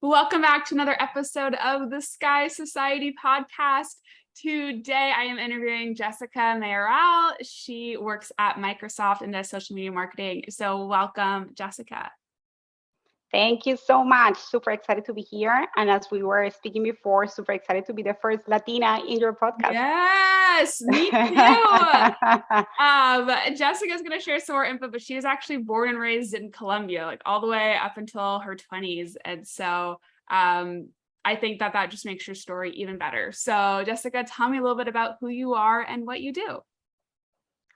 Welcome back to another episode of the Sky Society podcast. Today, I am interviewing Jessica Mayoral. She works at Microsoft and does social media marketing. So welcome, Jessica. Thank you so much. Super excited to be here. And as we were speaking before, super excited to be the first Latina in your podcast. Yes, me too. Jessica's going to share some more info, but she was actually born and raised in Colombia, like all the way up until her 20s. And so I think that just makes your story even better. So Jessica, tell me a little bit about who you are and what you do.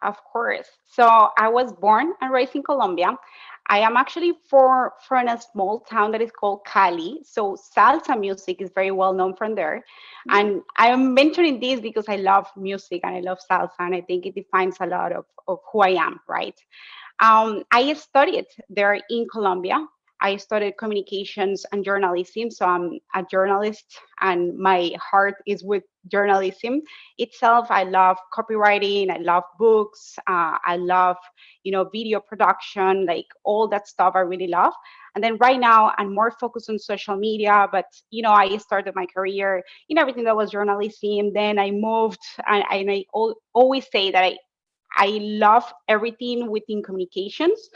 Of course. So I was born and raised in Colombia. I am actually from a small town that is called Cali. So salsa music is very well known from there. And I am mentioning this because I love music and I love salsa, and I think it defines a lot of who I am, right? I studied there in Colombia. I studied communications and journalism. So I'm a journalist and my heart is with journalism itself. I love copywriting. I love books. I love, video production, like all that stuff I really love. And then right now I'm more focused on social media, but, I started my career in everything that was journalism. Then I moved and always say that I love everything within communications.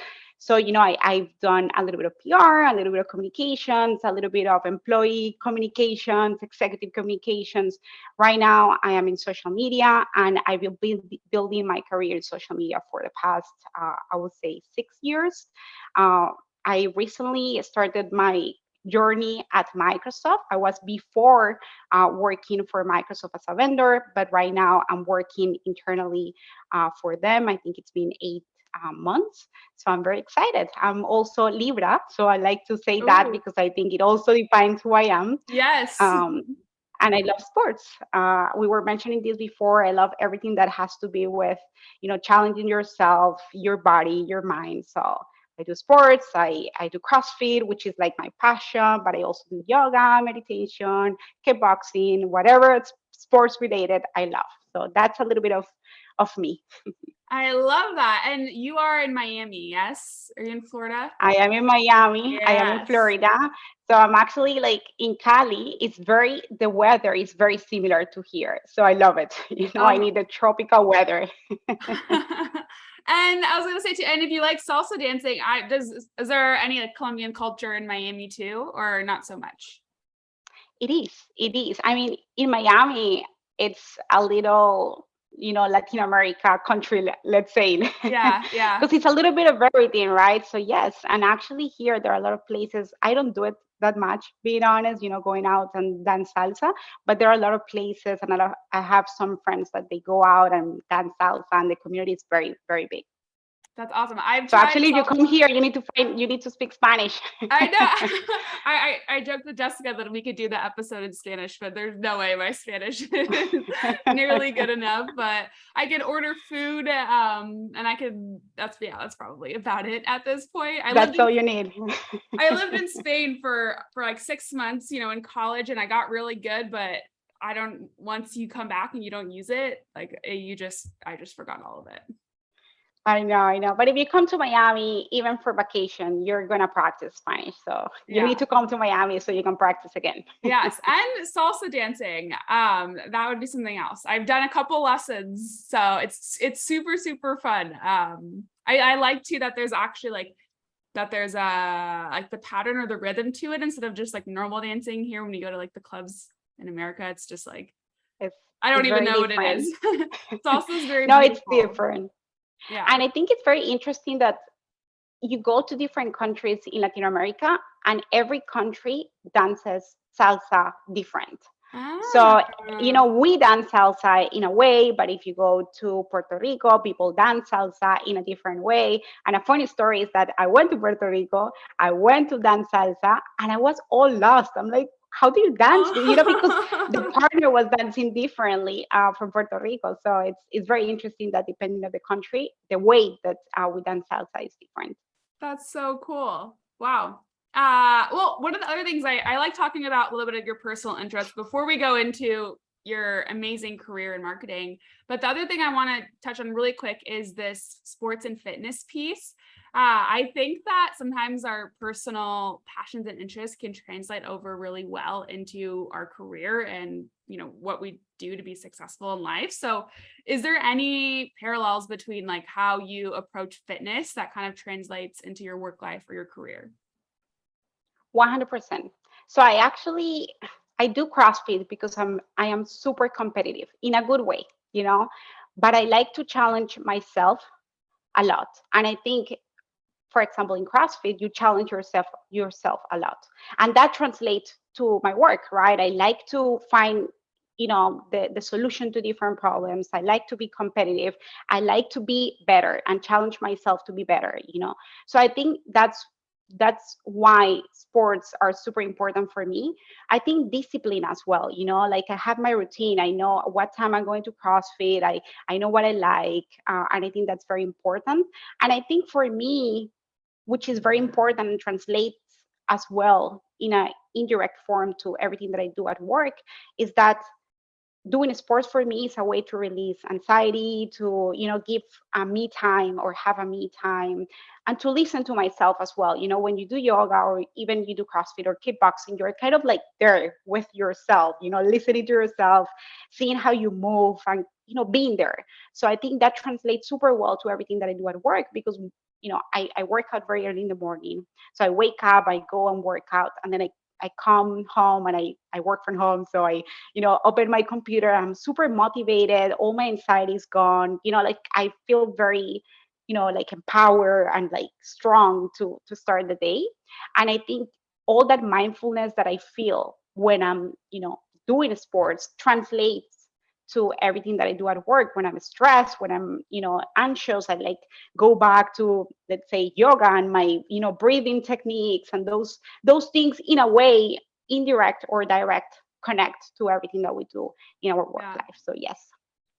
So, I've done a little bit of PR, a little bit of communications, a little bit of employee communications, executive communications. Right now, I am in social media, and I've been building my career in social media for the past, I would say, 6 years. I recently started my journey at Microsoft. I was before working for Microsoft as a vendor, but right now I'm working internally for them. I think it's been 8 months. So I'm very excited. I'm also Libra. So I like to say that because I think it also defines who I am. Yes. And I love sports. We were mentioning this before. I love everything that has to be with, challenging yourself, your body, your mind. So I do sports. I do CrossFit, which is like my passion, but I also do yoga, meditation, kickboxing, whatever it's sports related, I love. So that's a little bit of me. I love that. And you are in Miami, yes? Are you in Florida? I am in Miami. Yes. I am in Florida. So I'm actually like in Cali. The weather is very similar to here. So I love it. I need the tropical weather. And I was going to say too, and if you like salsa dancing, is there any like Colombian culture in Miami too, or not so much? It is. I mean, in Miami, it's a little, Latin America country, let's say. Yeah. Because it's a little bit of everything, right? So yes, and actually here there are a lot of places. I don't do it that much, being honest, going out and dance salsa, but there are a lot of places, and I have some friends that they go out and dance salsa, and the community is very, very big. That's awesome. So actually, if you come here, you need to speak Spanish. I know. I joked with Jessica that we could do the episode in Spanish, but there's no way my Spanish is nearly good enough. But I could order food, and I could. That's probably about it at this point. That's all you need. I lived in Spain for like 6 months, in college, and I got really good, but once you come back and you don't use it, like I just forgot all of it. I know. But if you come to Miami, even for vacation, you're going to practice Spanish. So you need to come to Miami so you can practice again. Yes. And salsa dancing. That would be something else. I've done a couple lessons. So it's super, super fun. I like too that there's actually there's like the pattern or the rhythm to it instead of just like normal dancing here when you go to like the clubs in America. It's just like, I don't even know what it is. Salsa is very No, beautiful. It's different. Yeah. And I think it's very interesting that you go to different countries in Latin America and every country dances salsa different. So, we dance salsa in a way, but if you go to Puerto Rico, people dance salsa in a different way. And a funny story is that I went to Puerto Rico, I went to dance salsa, and I was all lost. I'm like, how do you dance? Because the partner was dancing differently from Puerto Rico. So it's very interesting that depending on the country, the way that we dance salsa is different. That's so cool. Wow. Well, one of the other things I like talking about a little bit of your personal interests before we go into your amazing career in marketing. But the other thing I want to touch on really quick is this sports and fitness piece. I think that sometimes our personal passions and interests can translate over really well into our career and, what we do to be successful in life. So is there any parallels between like how you approach fitness that kind of translates into your work life or your career? 100%. So I do CrossFit because I am super competitive in a good way, you know, but I like to challenge myself a lot. And I think, for example, in CrossFit, you challenge yourself a lot. And that translates to my work, right? I like to find the solution to different problems. I like to be competitive. I like to be better and challenge myself to be better. So I think that's why sports are super important for me. I think discipline as well, like I have my routine. I know what time I'm going to CrossFit. I know what I like, and I think that's very important. And I think for me, which is very important and translates as well in a indirect form to everything that I do at work, is that doing sports for me is a way to release anxiety, to give a me time or have a me time, and to listen to myself as well. When you do yoga or even you do CrossFit or kickboxing, you're kind of like there with yourself, listening to yourself, seeing how you move, and being there. So I think that translates super well to everything that I do at work, because I work out very early in the morning. So I wake up, I go and work out, and then I come home and I work from home. So I, open my computer. I'm super motivated. All my anxiety is gone. Like I feel very, like empowered and like strong to start the day. And I think all that mindfulness that I feel when I'm, doing sports translates to everything that I do at work. When I'm stressed, when I'm, anxious, I like go back to, let's say, yoga and my, breathing techniques, and those things in a way, indirect or direct, connect to everything that we do in our work Yeah. life. So yes.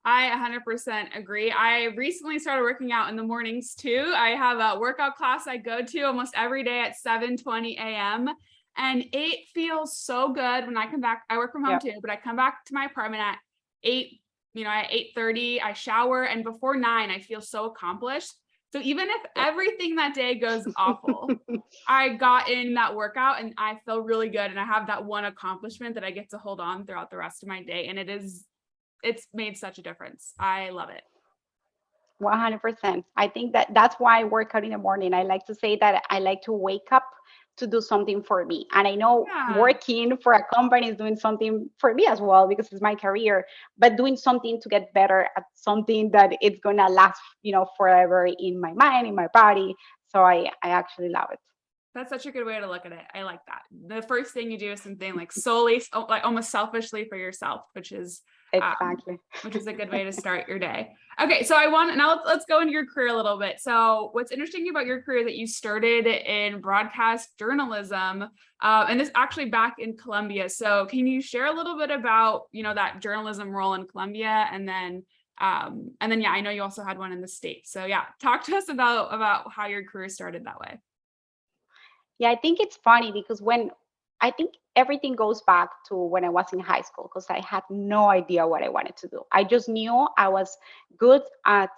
I 100% agree. I recently started working out in the mornings too. I have a workout class I go to almost every day at 7:20 a.m. And it feels so good when I come back. I work from home Yep. too, but I come back to my apartment at 8, at 8:30, I shower, and before 9, I feel so accomplished. So even if everything that day goes awful, I got in that workout and I feel really good. And I have that one accomplishment that I get to hold on throughout the rest of my day. And it's made such a difference. I love it. 100%. I think that's why I work out in the morning. I like to say that I like to wake up to do something for me. And I know Yeah. working for a company is doing something for me as well, because it's my career, but doing something to get better at something that it's going to last, forever in my mind, in my body. So I actually love it. That's such a good way to look at it. I like that. The first thing you do is something like solely, like almost selfishly for yourself, um, Exactly. which is a good way to start your day. Okay, so now let's go into your career a little bit. So what's interesting about your career that you started in broadcast journalism, and this actually back in Colombia. So can you share a little bit about that journalism role in Colombia, and then yeah, I know you also had one in the States. So yeah, talk to us about how your career started that way. Yeah, I think it's funny because I think everything goes back to when I was in high school, because I had no idea what I wanted to do. I just knew I was good at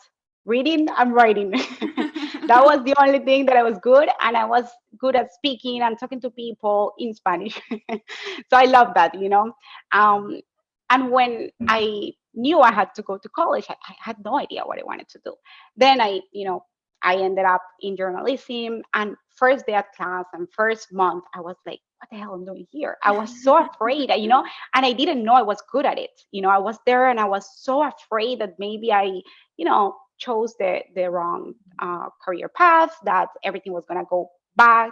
reading and writing. That was the only thing that I was good, and I was good at speaking and talking to people in Spanish. So I love that. Um, and when I knew I had to go to college, I had no idea what I wanted to do. Then I ended up in journalism, and first day at class and first month, I was like, what the hell am I doing here? I was so afraid, and I didn't know I was good at it. I was there and I was so afraid that maybe I, chose the wrong career path, that everything was going to go bad.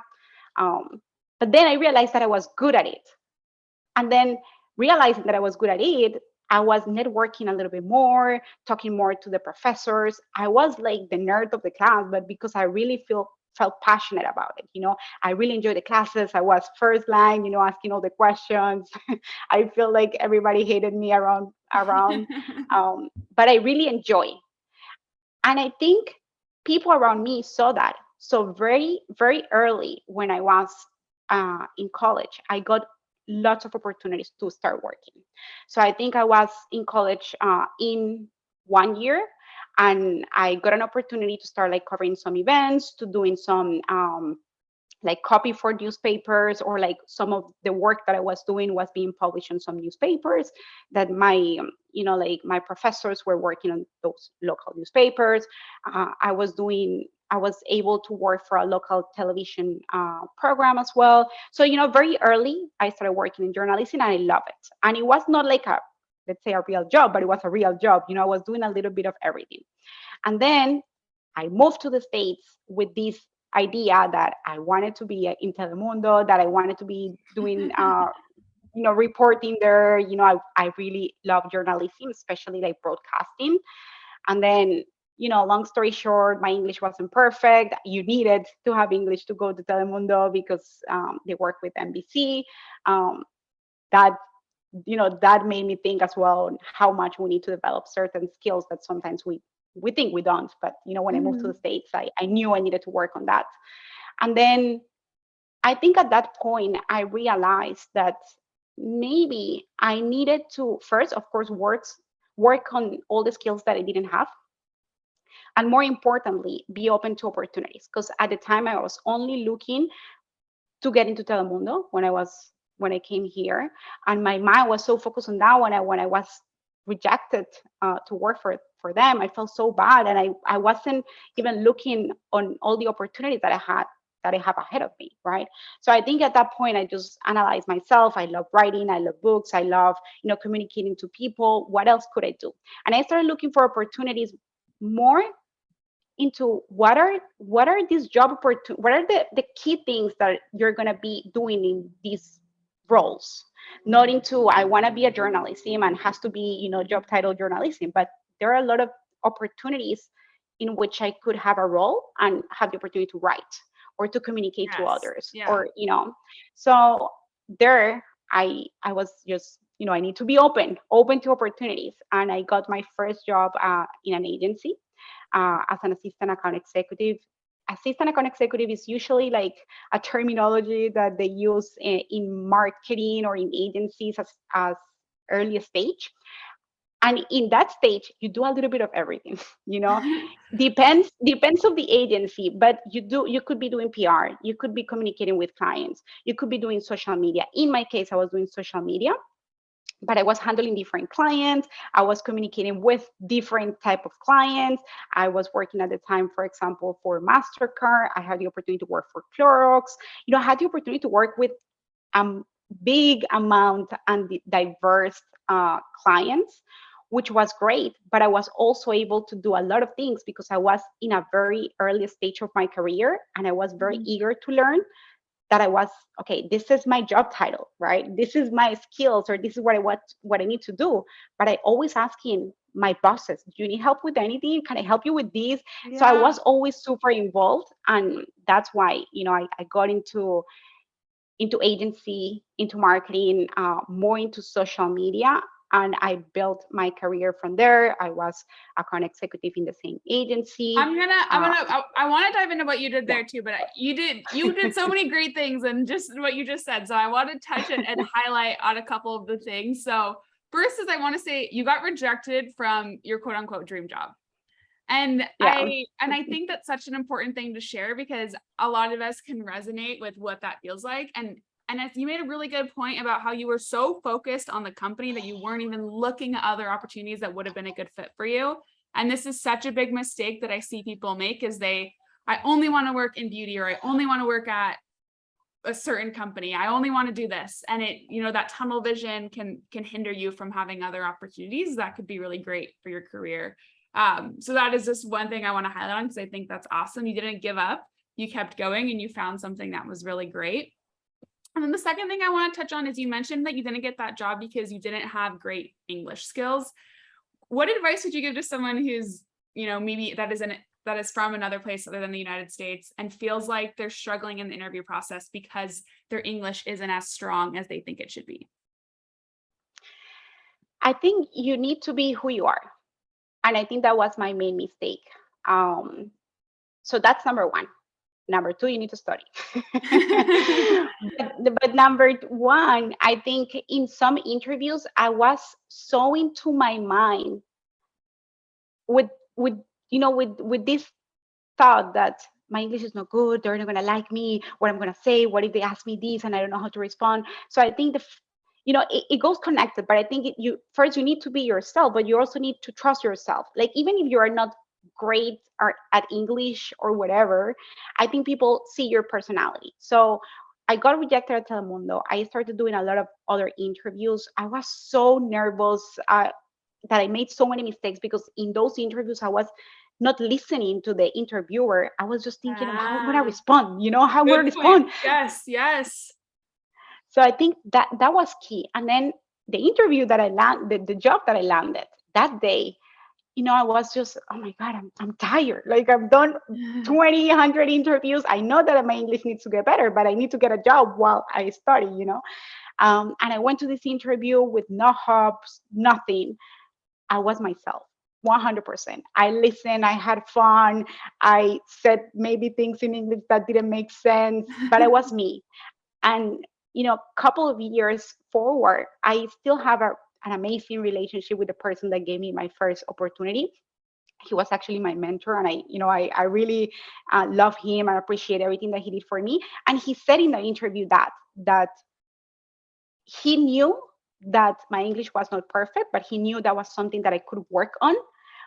Um, but then I realized that I was good at it. And then realizing that I was good at it, I was networking a little bit more, talking more to the professors. I was like the nerd of the class, but because I really felt passionate about it. I really enjoyed the classes. I was first line, asking all the questions. I feel like everybody hated me around, but I really enjoy. And I think people around me saw that. So very, very early when I was in college, I got lots of opportunities to start working. So I think I was in college in 1 year, And I got an opportunity to start like covering some events, to doing some like copy for newspapers, or like some of the work that I was doing was being published in some newspapers that my like my professors were working on those local newspapers. I was able to work for a local television program as well. So very early I started working in journalism, and I love it. And it was not like a, let's say, a real job, but it was a real job. I was doing a little bit of everything. And then I moved to the States with this idea that I wanted to be in Telemundo, that I wanted to be doing, reporting there. I really love journalism, especially like broadcasting. And then, long story short, my English wasn't perfect. You needed to have English to go to Telemundo because they work with NBC. That that made me think as well how much we need to develop certain skills that sometimes we think we don't. But when I moved to the Mhm. States, I knew I needed to work on that. And then I think at that point I realized that maybe I needed to first, of course, work on all the skills that I didn't have, and more importantly, be open to opportunities. Because at the time I was only looking to get into Telemundo when I came here, and my mind was so focused on that. When I was rejected to work for them, I felt so bad, and I wasn't even looking on all the opportunities that I have ahead of me, right? So I think at that point I just analyzed myself. I love writing, I love books, I love communicating to people. What else could I do? And I started looking for opportunities more into what are these job opportunities, what are the key things that you're going to be doing in these roles, not into I want to be a journalism and has to be job title journalism, but there are a lot of opportunities in which I could have a role and have the opportunity to write or to communicate to Yes. others, Yeah. or so there I was just I need to be open to opportunities. And I got my first job in an agency as an assistant account executive. Assistant account executive is usually like a terminology that they use in marketing or in agencies as early stage. And in that stage, you do a little bit of everything. you know depends of the agency, but you could be doing PR, you could be communicating with clients, you could be doing social media. In my case, I was doing social media, but I was handling different clients. I was communicating with different type of clients. I was working at the time, for example, for MasterCard. I had the opportunity to work for Clorox. I had the opportunity to work with a big amount and diverse clients, which was great. But I was also able to do a lot of things because I was in a very early stage of my career, and I was very Mhm. eager to learn. That I was, okay, this is my job title, right? This is my skills, or this is what I need to do. But I always asking my bosses, do you need help with anything? Can I help you with this? So I Yeah. was always super involved, and that's why I got into agency, into marketing, more into social media. And I built my career from there. I was account executive in the same agency. I want to dive into what you did Yeah. there too, but you did so many great things and just what you just said. So I want to touch it and highlight on a couple of the things. So first is I want to say you got rejected from your quote unquote dream job. And Yeah. I think that's such an important thing to share because a lot of us can resonate with what that feels like. And as you made a really good point about how you were so focused on the company that you weren't even looking at other opportunities that would have been a good fit for you. And this is such a big mistake that I see people make is I only want to work in beauty, or I only want to work at a certain company. I only want to do this. And that tunnel vision can hinder you from having other opportunities that could be really great for your career. So that is just one thing I want to highlight on because I think that's awesome. You didn't give up, you kept going, and you found something that was really great. And then the second thing I want to touch on is you mentioned that you didn't get that job because you didn't have great English skills. What advice would you give to someone who's, maybe that is from another place other than the United States and feels like they're struggling in the interview process because their English isn't as strong as they think it should be? I think you need to be who you are. And I think that was my main mistake. Um, so that's number one. Number two, you need to study. but number one, I think in some interviews, I was so into my mind with with with this thought that my English is not good, they're not gonna like me, what I'm gonna say, what if they ask me this and I don't know how to respond. So I think it goes connected, but I think you first you need to be yourself, but you also need to trust yourself. Like even if you are not great or at English or whatever, I think people see your personality. So I got rejected at Telemundo. I started doing a lot of other interviews. I was so nervous. That I made so many mistakes because in those interviews I was not listening to the interviewer. I was just thinking of how I'm gonna Ah, respond, how I'm gonna good point. respond. Yes, yes. So I think that was key. And then the interview that I landed, the job that I landed that day, I was just, oh my God, I'm tired. Like I've done 20, 100 interviews. I know that my English needs to get better, but I need to get a job while I study. And I went to this interview with no hopes, nothing. I was myself. 100%. I listened, I had fun, I said maybe things in English that didn't make sense, but I was me. And couple of years forward, I still have an amazing relationship with the person that gave me my first opportunity. He was actually my mentor, and I really love him and appreciate everything that he did for me. And he said in the interview that he knew that my English was not perfect, but he knew that was something that I could work on.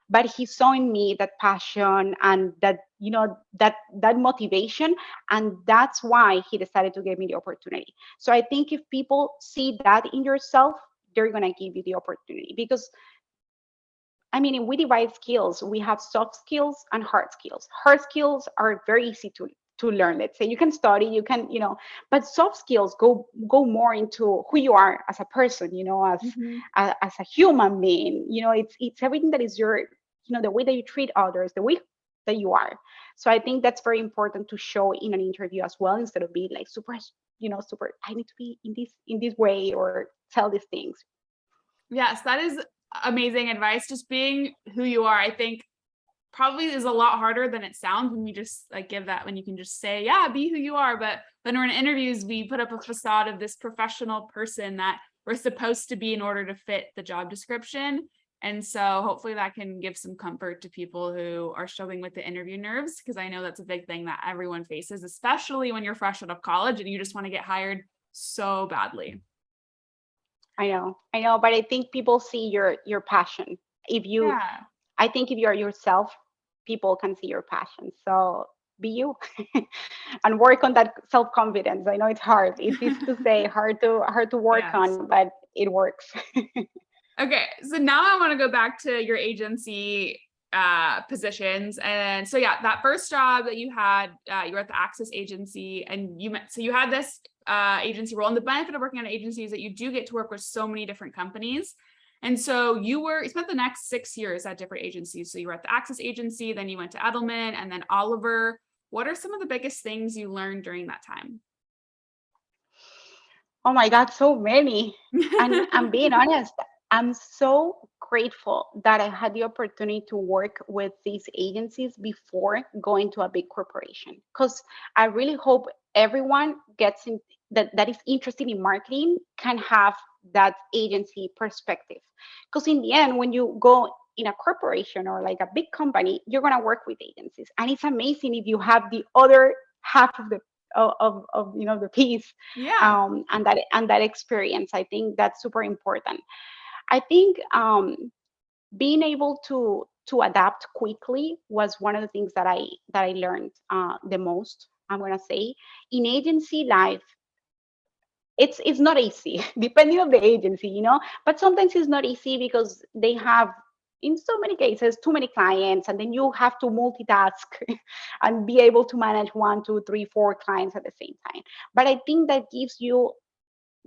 But he saw in me that passion and that motivation, and that's why he decided to give me the opportunity. So I think if people see that in yourself, they're gonna give you the opportunity. Because I mean, we divide skills. We have soft skills and hard skills. Hard skills are very easy to learn. Let's say you can study, you can, but soft skills go more into who you are as a person, Mhm. as a human being. It's everything that is your, the way that you treat others, the way that you are. So I think that's very important to show in an interview as well, instead of being like super, super. I need to be in this way or tell these things. Yes, that is amazing advice. Just being who you are, I think probably is a lot harder than it sounds when you just like give that, when you can just say, yeah, be who you are. But when we're in interviews, we put up a facade of this professional person that we're supposed to be in order to fit the job description. And so hopefully that can give some comfort to people who are struggling with the interview nerves, because I know that's a big thing that everyone faces, especially when you're fresh out of college and you just want to get hired so badly. I know, but I think people see your passion. If you, Yeah. I think if you are yourself, people can see your passion. So be you, and work on that self confidence. I know it's hard. It's easy to say, hard to work Yes. on, but it works. Okay, so now I want to go back to your agency positions. And so yeah, that first job that you had, you were at the Access agency, and you had this agency role. And the benefit of working at an agency is that you do get to work with so many different companies. And so you spent the next 6 years at different agencies. So you were at the Access agency, then you went to Edelman, and then Oliver. What are some of the biggest things you learned during that time? Oh my God, so many. And I'm being honest, I'm so grateful that I had the opportunity to work with these agencies before going to a big corporation. Because I really hope everyone gets in that is interested in marketing can have that agency perspective. Because in the end, when you go in a corporation or like a big company, you're gonna work with agencies. And it's amazing if you have the other half of the piece, Yeah. and that experience. I think that's super important. I think being able to adapt quickly was one of the things that I learned the most. I'm gonna say in agency life, it's not easy depending on the agency, but sometimes it's not easy because they have, in so many cases, too many clients, and then you have to multitask and be able to manage one, two, three, four clients at the same time. But I think that gives you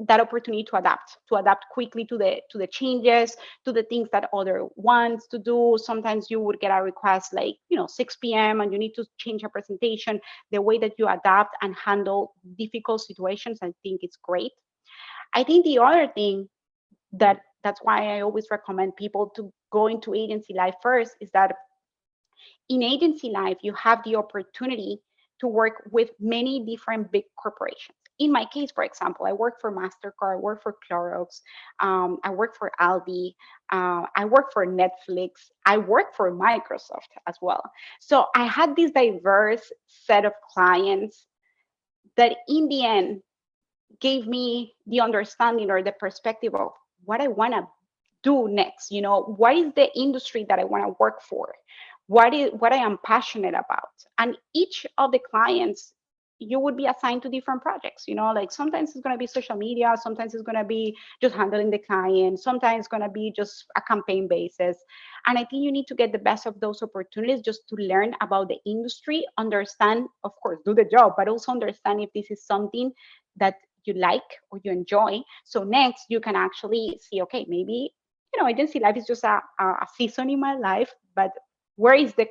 that opportunity to adapt quickly to the changes, to the things that other wants to do. Sometimes you would get a request like 6 p.m. and you need to change a presentation. The way that you adapt and handle difficult situations, I think it's great. I think the other thing that's why I always recommend people to go into agency life first is that in agency life you have the opportunity to work with many different big corporations. in my case, for example, I work for MasterCard, I work for Clorox, I work for Aldi, I work for Netflix, I work for Microsoft as well. So I had this diverse set of clients that in the end gave me the understanding or the perspective of what I want to do next. What is the industry that I want to work for? What I am passionate about? And each of the clients, you would be assigned to different projects. Like sometimes it's going to be social media, sometimes it's going to be just handling the client, sometimes it's going to be just a campaign basis. And I think you need to get the best of those opportunities just to learn about the industry, understand, of course, do the job, but also understand if this is something that you like or you enjoy. So next you can actually see, okay, maybe agency life is just a season in my life, but where is the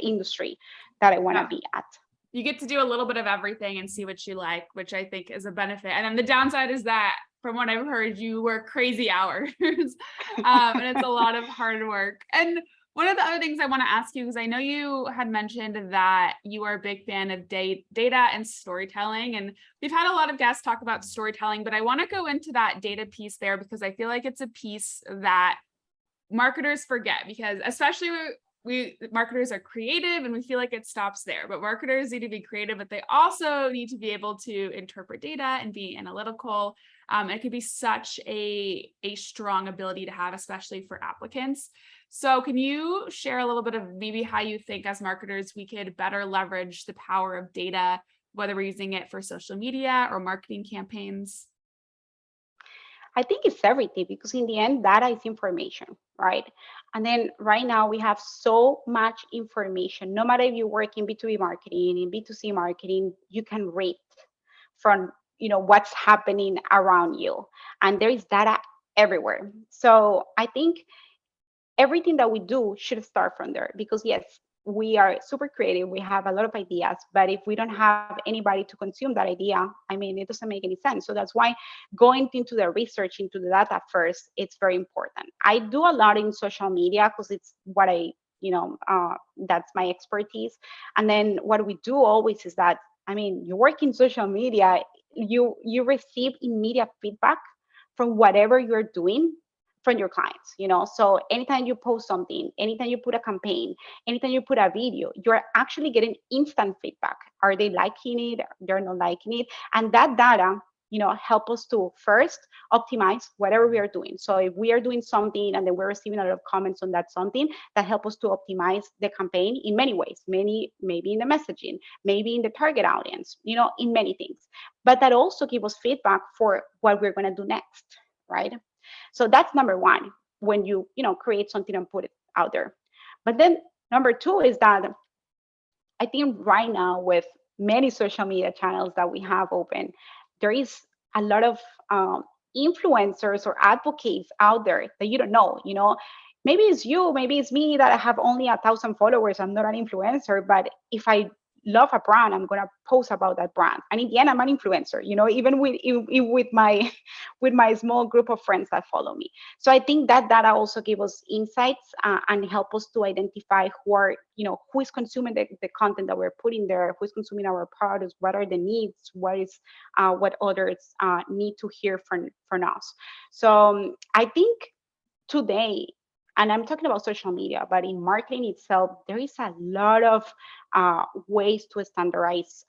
industry that I want to Yeah. be at? You get to do a little bit of everything and see what you like, which I think is a benefit. And then the downside is that, from what I've heard, you work crazy hours, and it's a lot of hard work. And one of the other things I want to ask you, because I know you had mentioned that you are a big fan of data and storytelling, and we've had a lot of guests talk about storytelling, but I want to go into that data piece there because I feel like it's a piece that marketers forget, because especially we marketers are creative and we feel like it stops there, but marketers need to be creative, but they also need to be able to interpret data and be analytical. It could be such a strong ability to have, especially for applicants. So can you share a little bit of maybe how you think as marketers we could better leverage the power of data, whether we're using it for social media or marketing campaigns? I think it's everything, because in the end, data is information, right? And then right now we have so much information. No matter if you work in B2B marketing, in B2C marketing, you can read from what's happening around you, and there is data everywhere. So I think everything that we do should start from there, because yes, we are super creative, we have a lot of ideas, but if we don't have anybody to consume that idea, I mean, it doesn't make any sense. So that's why going into the research, into the data first, it's very important. I do a lot in social media because it's what I that's my expertise. And then what we do always is that, I mean, you work in social media, you receive immediate feedback from whatever you're doing from your clients. So anytime you post something, anytime you put a campaign, anytime you put a video, you're actually getting instant feedback. Are they liking it? They're not liking it. And that data help us to first optimize whatever we are doing. So if we are doing something and then we're receiving a lot of comments on that something, that help us to optimize the campaign in many ways, maybe in the messaging, maybe in the target audience, in many things. But that also give us feedback for what we're going to do next, right? So that's number one, when you create something and put it out there. But then number two is that I think right now, with many social media channels that we have open, there is a lot of influencers or advocates out there that you don't know. Maybe it's you, maybe it's me that I have only 1,000 followers. I'm not an influencer, but if I love a brand, I'm gonna post about that brand. And in the end, I'm an influencer. Even with my with my small group of friends that follow me. So I think that data also give us insights and help us to identify who is consuming the content that we're putting there, who is consuming our products, what are the needs, what others need to hear from us. So I think today, and I'm talking about social media, but in marketing itself, there is a lot of ways to standardize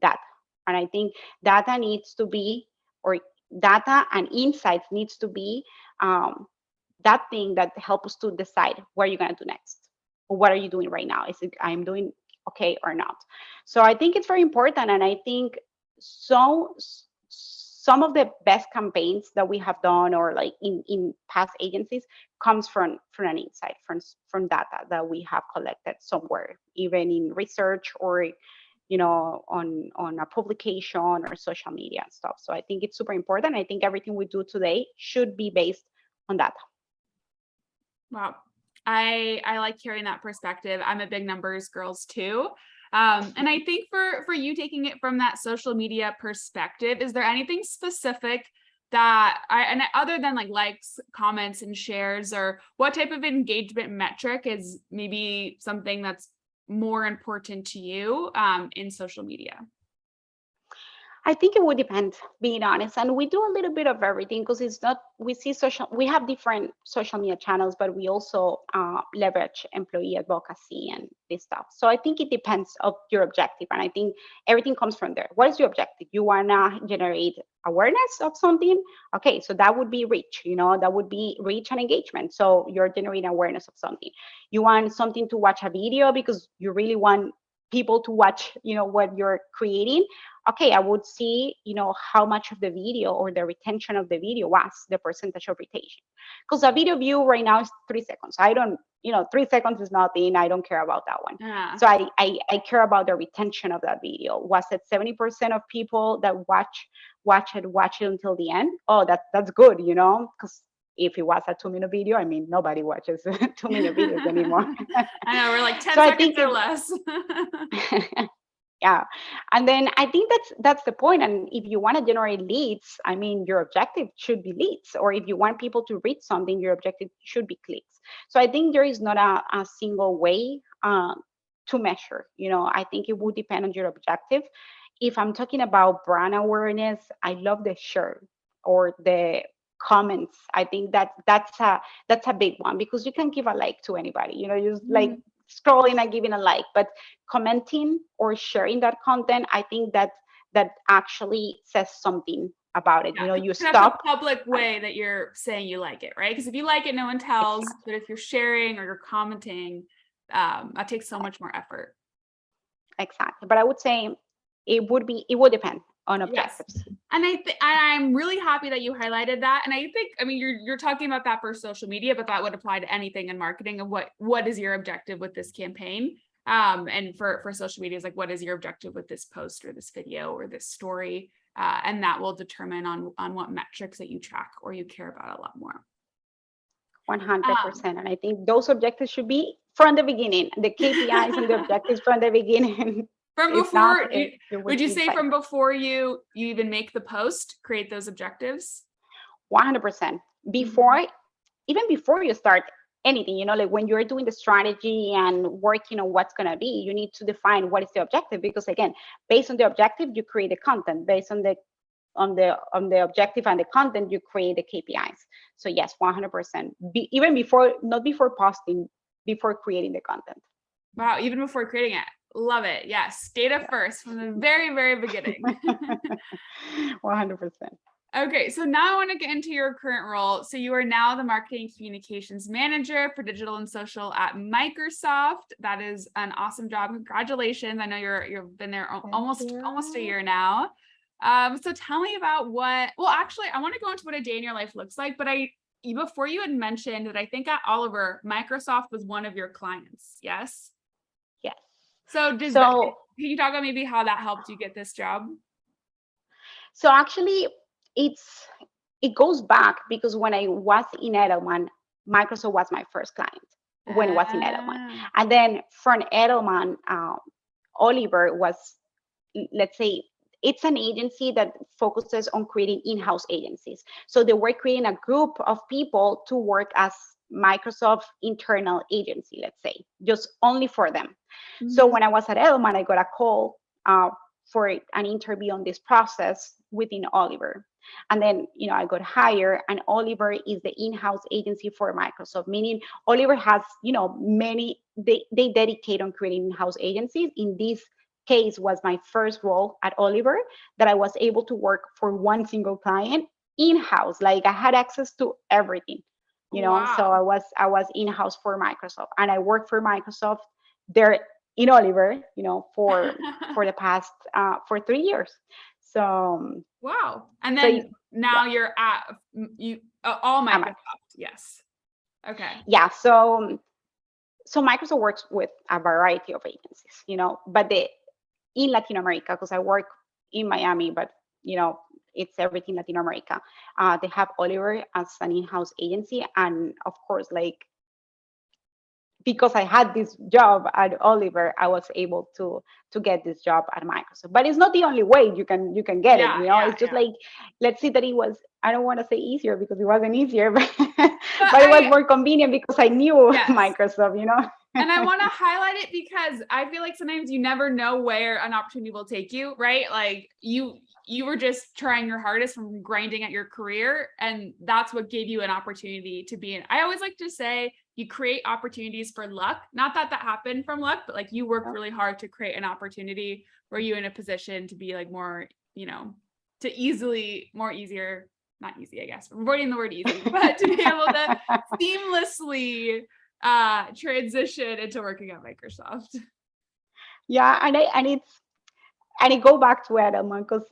data. And I think data needs to be, or data and insights needs to be that thing that helps us to decide what you're going to do next, or what are you doing right now? Is it I'm doing okay or not? So I think it's very important, and I think some of the best campaigns that we have done, or like in past agencies, comes from an insight, from data that we have collected somewhere, even in research, or on a publication or social media and stuff. So I think it's super important. I think everything we do today should be based on data. Wow. I like hearing that perspective. I'm a big numbers girls too. And I think for you, taking it from that social media perspective, is there anything specific that and other than like likes, comments, and shares, or what type of engagement metric is maybe something that's more important to you in social media? I think it would depend, being honest. And we do a little bit of everything because it's not, we have different social media channels, but we also leverage employee advocacy and this stuff. So I think it depends of your objective. And I think everything comes from there. What is your objective? You want to generate awareness of something? Okay, so that would be reach, that would be reach and engagement. So you're generating awareness of something. You want something to watch a video because you really want people to watch, what you're creating. Okay, I would see, how much of the video or the retention of the video was the percentage of retention. Because a video view right now is 3 seconds. I don't, 3 seconds is nothing. I don't care about that one. Yeah. So I care about the retention of that video. Was it 70% of people that watch it until the end? Oh, that's good, because if it was a 2-minute video, I mean, nobody watches 2-minute videos anymore. I know, we're like 10 So I seconds think or less. yeah, and then I think that's the point. And if you want to generate leads, I mean, your objective should be leads. Or if you want people to read something, your objective should be clicks. So I think there is not a single way to measure. I think it would depend on your objective. If I'm talking about brand awareness, I love the share or the comments. I think that's a big one, because you can give a like to anybody, just like scrolling and giving a like, but commenting or sharing that content, I think that actually says something about it. Yeah, You that's stop. a public way that you're saying you like it, right? Because if you like it, no one tells. Exactly. But if you're sharing or you're commenting, that takes so much more effort. Exactly. But I would say it would depend on objectives. Yes. And I'm really happy that you highlighted that. And I think, I mean, you're talking about that for social media, but that would apply to anything in marketing of what is your objective with this campaign? And for social media is like, what is your objective with this post or this video or this story? And that will determine on what metrics that you track or you care about a lot more. 100%. And I think those objectives should be from the beginning, the KPIs and the objectives from the beginning. From If before, not, would you say from before you even make the post, create those objectives? 100%. Even before you start anything, like when you're doing the strategy and working on what's going to be, you need to define what is the objective, because again, based on the objective, you create the content. Based on the objective and the content, you create the KPIs. So yes, 100%. Even before, not before posting, before creating the content. Wow, even before creating it. Love it. Yes, data first from the very, very beginning. 100%. Okay, so now I want to get into your current role. So you are now the marketing communications manager for digital and social at Microsoft. That is an awesome job. Congratulations. I know you've been there almost a year now. So tell me about actually, I want to go into what a day in your life looks like, but before you had mentioned that I think at Oliver, Microsoft was one of your clients. Yes? Yes. So can you talk about maybe how that helped you get this job? So actually, it goes back, because when I was in Edelman, Microsoft was my first client when it was in Edelman. And then from Edelman, Oliver was, let's say, it's an agency that focuses on creating in-house agencies. So they were creating a group of people to work as Microsoft internal agency, let's say, just only for them. So when I was at Edelman, I got a call for an interview on this process within Oliver. And then, I got hired, and Oliver is the in-house agency for Microsoft, meaning Oliver has, many, they dedicate on creating in-house agencies. In this case was my first role at Oliver, that I was able to work for one single client in-house. Like I had access to everything, Wow. So I was in-house for Microsoft, and I worked for Microsoft there in Oliver, for the past for 3 years. So wow. And then now you're at all Microsoft. Yes. Okay. Yeah. So Microsoft works with a variety of agencies, but in Latin America, because I work in Miami, but it's everything Latin America. They have Oliver as an in-house agency, and of course, because I had this job at Oliver, I was able to get this job at Microsoft. But it's not the only way you can get it. It's just like, let's say that it was, I don't want to say easier because it wasn't easier, but it was more convenient because I knew Microsoft. And I want to highlight it because I feel like sometimes you never know where an opportunity will take you, right? Like you were just trying your hardest from grinding at your career, and that's what gave you an opportunity to be in. I always like to say you create opportunities for luck. Not that that happened from luck, but like you worked really hard to create an opportunity where you in a position to be like more, to easier, not easy, I guess, I'm avoiding the word easy, but to be able to seamlessly transition into working at Microsoft. Yeah, and it go back to Edelman because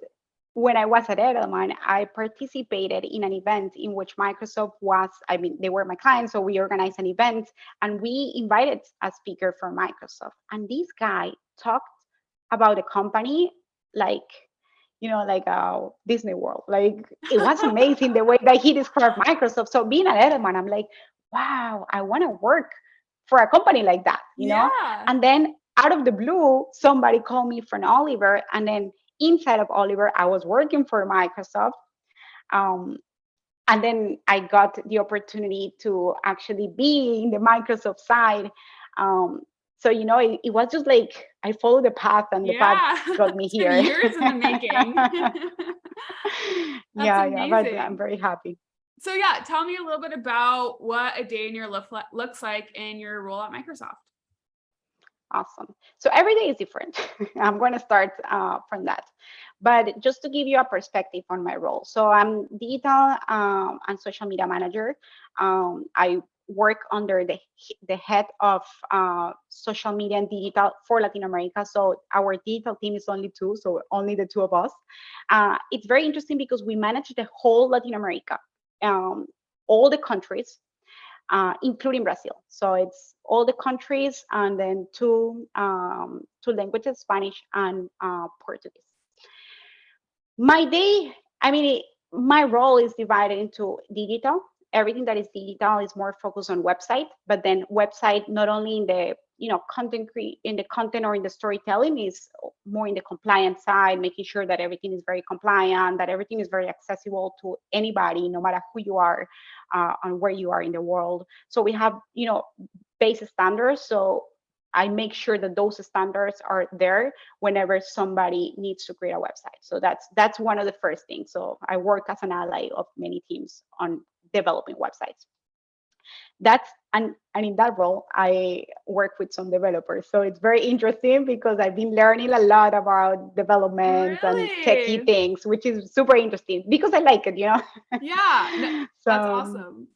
when I was at Edelman, I participated in an event in which Microsoft was, I mean, they were my clients, so we organized an event and we invited a speaker from Microsoft. And this guy talked about the company like, like Disney World. Like it was amazing the way that he described Microsoft. So being at Edelman, I'm like, wow, I want to work for a company like that. Yeah. And then out of the blue, somebody called me from Oliver, and then inside of Oliver, I was working for Microsoft. Um, and then I got the opportunity to actually be in the Microsoft side. So, it was just like I followed the path and the path Yeah. got me It's been here. years in the making. That's Yeah, but I'm amazing. very happy. So yeah, tell me a little bit about what a day in your life looks like in your role at Microsoft. Awesome. So every day is different. I'm going to start from that. But just to give you a perspective on my role. So I'm digital and social media manager. I work under the head of social media and digital for Latin America. So our digital team is only two, so only the two of us. It's very interesting because we manage the whole Latin America, all the countries, including Brazil. So it's all the countries and then two languages, Spanish and Portuguese. My day, I mean, my role is divided into digital. Everything that is digital is more focused on website, but then website not only in the in the content or in the storytelling, is more in the compliance side, making sure that everything is very compliant, that everything is very accessible to anybody, no matter who you are and where you are in the world. So we have basic standards. So I make sure that those standards are there whenever somebody needs to create a website. So that's one of the first things. So I work as an ally of many teams on developing websites. And in that role, I work with some developers. So it's very interesting because I've been learning a lot about development and techie Really? things, which is super interesting because I like it. Yeah, that's So awesome.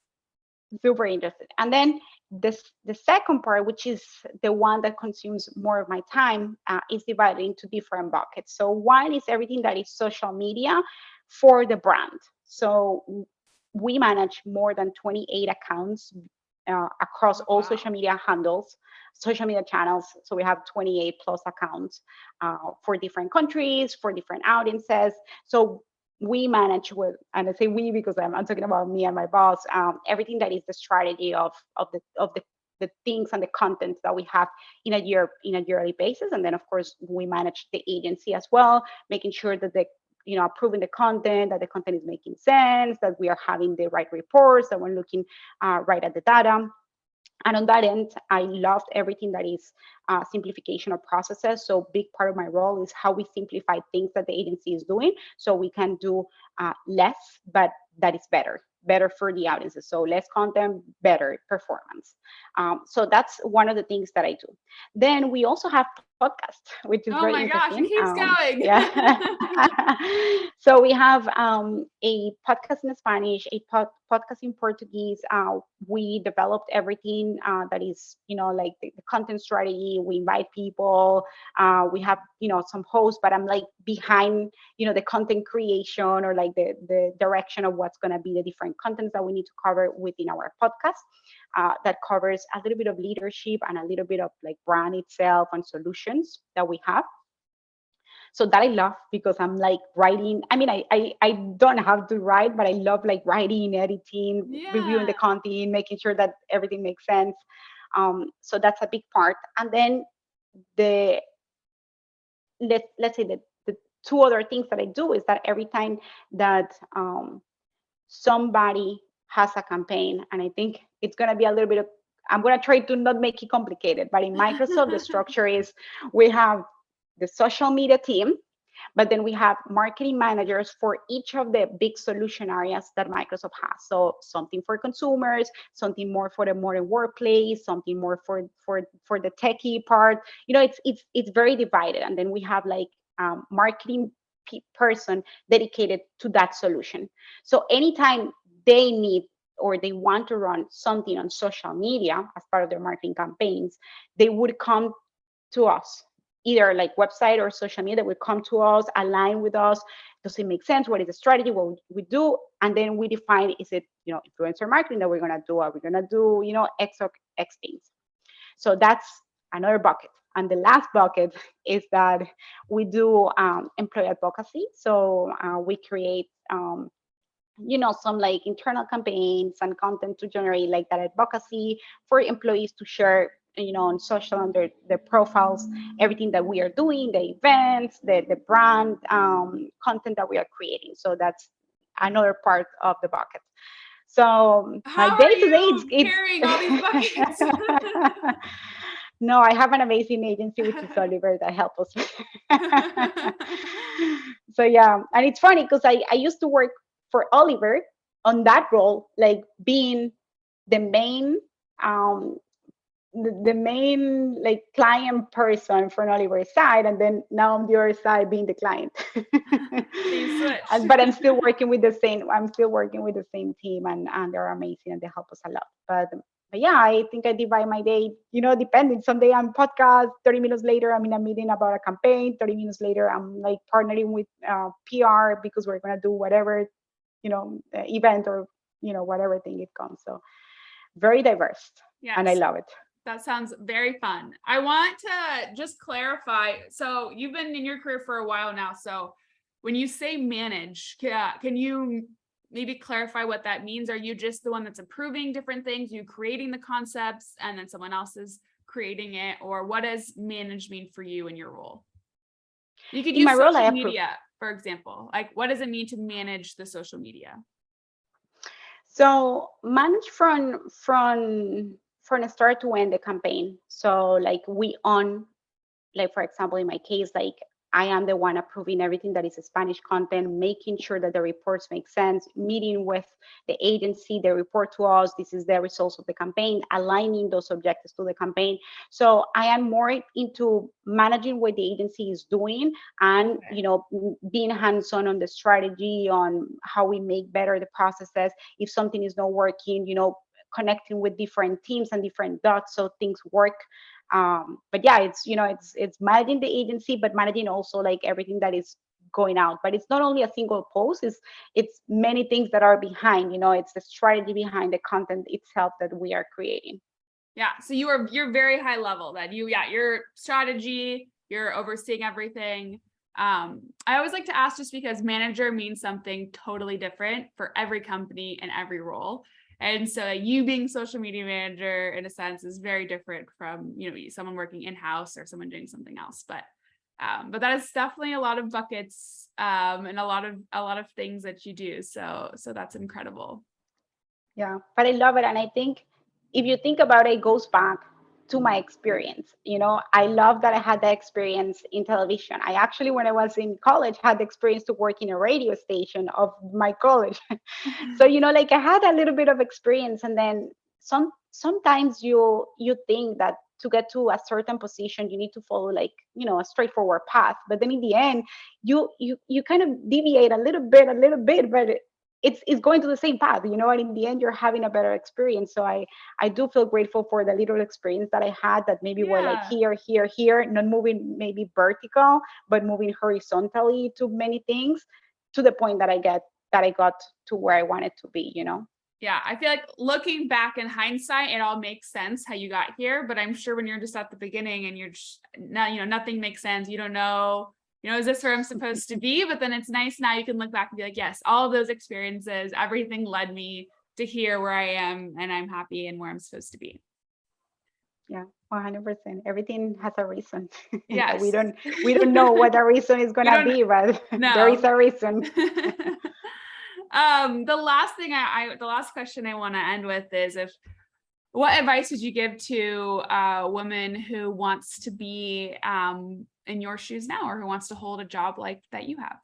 super interested. And then the second part, which is the one that consumes more of my time, is divided into different buckets. So one is everything that is social media for the brand. So we manage more than 28 accounts across Oh, all wow. social media handles, social media channels. So we have 28 plus accounts for different countries, for different audiences. So we manage with, and I say we because I'm talking about me and my boss, everything that is the strategy of the things and the content that we have in a yearly basis. And then of course we manage the agency as well, making sure that approving the content, that the content is making sense, that we are having the right reports, that we're looking right at the data. And on that end, I loved everything that is simplification of processes. So big part of my role is how we simplify things that the agency is doing so we can do less, but that is better for the audiences. So less content, better performance. So that's one of the things that I do. Then we also have podcast, which is Oh very my gosh, it interesting. keeps going. Yeah. So we have a podcast in Spanish, a podcast in Portuguese. We developed everything that is, like the content strategy. We invite people. We have, some hosts, but I'm like behind, the content creation or like the direction of what's going to be the different contents that we need to cover within our podcast. That covers a little bit of leadership and a little bit of like brand itself and solutions that we have. So that I love because I'm like writing. I mean, I don't have to write, but I love like writing, editing, reviewing Yeah. the content, making sure that everything makes sense. So that's a big part. And then the let's say that the two other things that I do is that every time that somebody has a campaign, and I think it's gonna be a little bit of, I'm gonna try to not make it complicated, but in Microsoft, the structure is we have the social media team, But then we have marketing managers for each of the big solution areas that Microsoft has. So something for consumers, something more for the modern workplace, something more for the techie part. It's very divided. And then we have like marketing person dedicated to that solution. So anytime they need or they want to run something on social media as part of their marketing campaigns, they would come to us, either like website or social media, would come to us, align with us. Does it make sense? What is the strategy? What we do? And then we define, is it, influencer marketing that we're going to do? Are we going to do, X or X things? So that's another bucket. And the last bucket is that we do employee advocacy. So we create, some like internal campaigns and content to generate like that advocacy for employees to share, on social, on their profiles, everything that we are doing, the events, the brand content that we are creating. So that's another part of the bucket. So my How are day to day, you carrying all these buckets? No, I have an amazing agency, which is Oliver, that help us. So yeah, and it's funny because I used to work for Oliver on that role, like being the main um, the main like client person from Oliver's side, and then now I'm the other side being the client. So you switched. But I'm still working with the same team, and they're amazing and they help us a lot. But yeah, I think I divide my day, depending. Someday I'm podcast, 30 minutes later I'm in a meeting about a campaign, 30 minutes later I'm like partnering with PR because we're gonna do whatever, event or whatever thing it comes. So very diverse. Yes. And I love it. That sounds very fun. I want to just clarify. So you've been in your career for a while now. So when you say manage, can you maybe clarify what that means? Are you just the one that's approving different things, you creating the concepts, and then someone else is creating it? Or what does manage mean for you in your role? You could use social media, for example. Like, what does it mean to manage the social media? So manage from the start to end the campaign. So like we own, like for example, in my case, like I am the one approving everything that is Spanish content, making sure that the reports make sense, meeting with the agency, they report to us, this is the results of the campaign, aligning those objectives to the campaign. So I am more into managing what the agency is doing and, being hands-on on the strategy, on how we make better the processes. If something is not working, connecting with different teams and different dots so things work. But yeah, it's managing the agency, but managing also like everything that is going out. But it's not only a single post, it's many things that are behind, it's the strategy behind the content itself that we are creating. Yeah, so you're very high level, that your strategy, you're overseeing everything. I always like to ask, just because manager means something totally different for every company and every role. And so you being social media manager, in a sense, is very different from, someone working in-house or someone doing something else. But that is definitely a lot of buckets, and a lot of things that you do. So that's incredible. Yeah, but I love it. And I think if you think about it, it goes back to my experience. I love that I had that experience in television. I actually, when I was in college, had the experience to work in a radio station of my college. So, like I had a little bit of experience, and then sometimes you think that to get to a certain position, you need to follow like, a straightforward path. But then in the end, you kind of deviate a little bit, but it's going to the same path, and in the end you're having a better experience. So I do feel grateful for the little experience that I had, that maybe were like here, not moving maybe vertical, but moving horizontally to many things, to the point that I got to where I wanted to be. Yeah, I feel like looking back in hindsight, it all makes sense how you got here. But I'm sure when you're just at the beginning and you're just not, nothing makes sense. You don't know, is this where I'm supposed to be? But then it's nice now you can look back and be like, yes, all of those experiences, everything led me to here where I am, and I'm happy and where I'm supposed to be. Yeah, 100%. Everything has a reason. Yes. we don't know what the reason is gonna be, but there is a reason. The last question I want to end with is, What advice would you give to a woman who wants to be in your shoes now, or who wants to hold a job like that you have?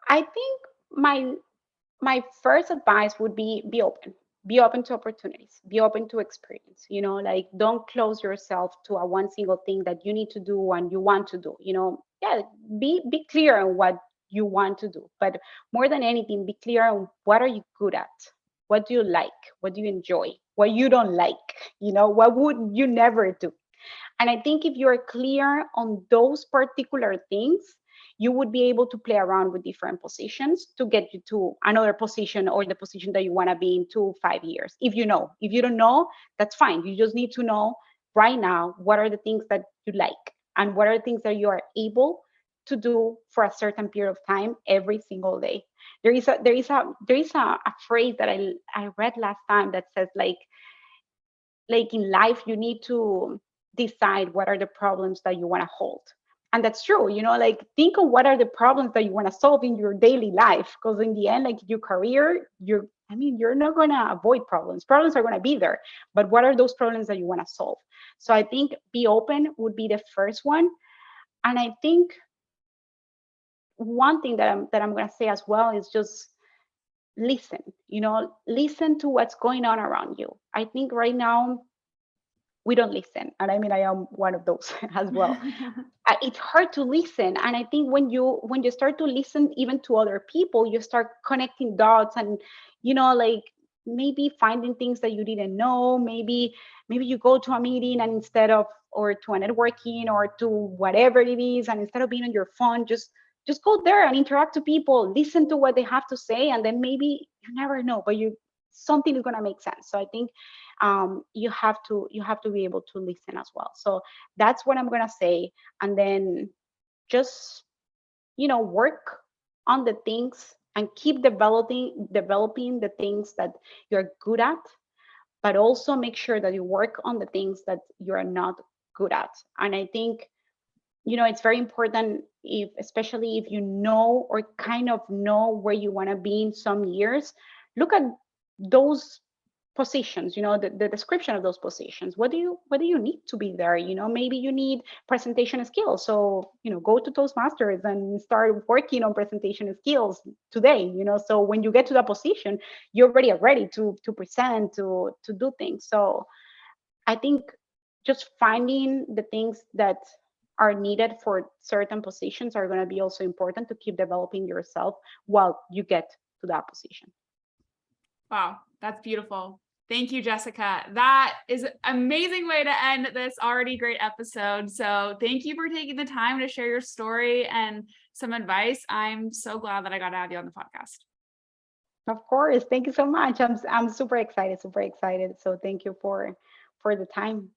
I think my first advice would be open. Be open to opportunities, be open to experience, like don't close yourself to a one single thing that you need to do and you want to do, yeah, be clear on what you want to do, but more than anything, be clear on what are you good at, what do you like, what do you enjoy, what you don't like, what would you never do. And I think if you're clear on those particular things, you would be able to play around with different positions to get you to another position or the position that you want to be in 2 5 years. If you don't know, that's fine. You just need to know right now what are the things that you like and what are the things that you are able to do for a certain period of time every single day. There is a phrase that I read last time that says like in life you need to decide what are the problems that you want to hold. And that's true, like think of what are the problems that you want to solve in your daily life, because in the end, like your career, you're not going to avoid problems are going to be there, but what are those problems that you want to solve? So I think be open would be the first one. And I think one thing that I'm going to say as well is just listen, listen to what's going on around you. I think right now we don't listen, and I mean I am one of those as well. It's hard to listen, and I think when you start to listen even to other people, you start connecting dots, and like maybe finding things that you didn't know. Maybe you go to a meeting and instead of, or to a networking or to whatever it is, and instead of being on your phone, just go there and interact to people, listen to what they have to say, and then maybe you never know, but you something is going to make sense. So I think you have to be able to listen as well. So that's what I'm going to say. And then just work on the things and keep developing the things that you're good at, but also make sure that you work on the things that you're not good at. And I think it's very important, if especially if you know or kind of know where you want to be in some years, look at those positions, the description of those positions. What do you need to be there? Maybe you need presentation skills, so go to Toastmasters and start working on presentation skills today. So when you get to that position, you already are ready to present, to do things. So I think just finding the things that are needed for certain positions are going to be also important to keep developing yourself while you get to that position. Wow, that's beautiful. Thank you, Jessica. That is an amazing way to end this already great episode. So thank you for taking the time to share your story and some advice. I'm so glad that I got to have you on the podcast. Of course. Thank you so much. I'm super excited, super excited. So thank you for the time.